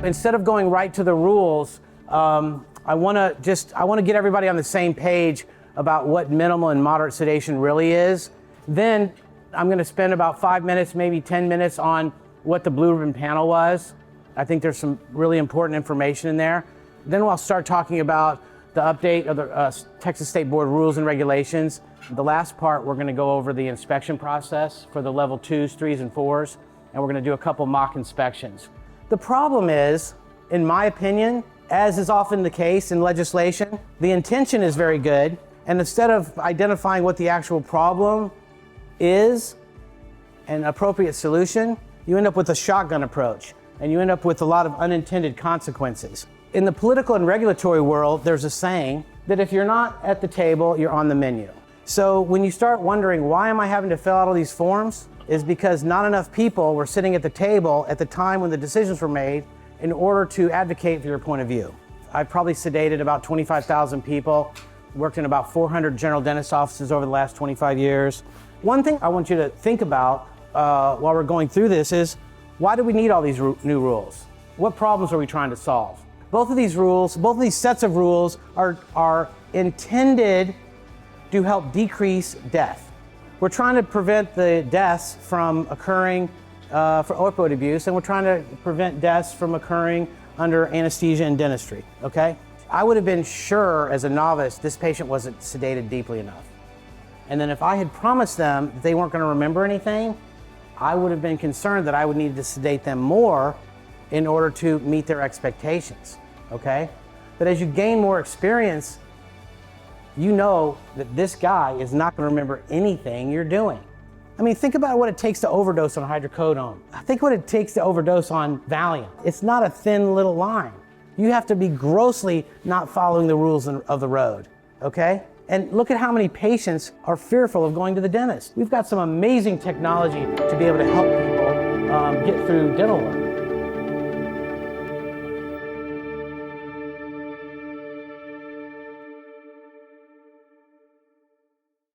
Instead of going right to the rules, I want to get everybody on the same page about what minimal and moderate sedation really is. Then I'm going to spend about 5 minutes, maybe 10 minutes on what the blue ribbon panel was. I think there's some really important information in there. Then I'll start talking about the update of the Texas State Board rules and regulations. The last part, we're going to go over the inspection process for the level 2s, 3s, and 4s, and we're going to do a couple mock inspections. The problem is, in my opinion, as is often the case in legislation, the intention is very good, and instead of identifying what the actual problem is, an appropriate solution, you end up with a shotgun approach, and you end up with a lot of unintended consequences. In the political and regulatory world, there's a saying that if you're not at the table, you're on the menu. So when you start wondering, why am I having to fill out all these forms? Is because not enough people were sitting at the table at the time when the decisions were made in order to advocate for your point of view. I've probably sedated about 25,000 people, worked in about 400 general dentist offices over the last 25 years. One thing I want you to think about while we're going through this is, why do we need all these new rules? What problems are we trying to solve? Both of these rules, both of these sets of rules are intended to help decrease death. We're trying to prevent the deaths from occurring for opioid abuse, and we're trying to prevent deaths from occurring under anesthesia and dentistry, okay? I would have been sure as a novice this patient wasn't sedated deeply enough. And then if I had promised them that they weren't going to remember anything, I would have been concerned that I would need to sedate them more in order to meet their expectations, okay? But as you gain more experience, you know that this guy is not going to remember anything you're doing. I mean, think about what it takes to overdose on hydrocodone. Think what it takes to overdose on Valium. It's not a thin little line. You have to be grossly not following the rules of the road, okay? And look at how many patients are fearful of going to the dentist. We've got some amazing technology to be able to help people get through dental work.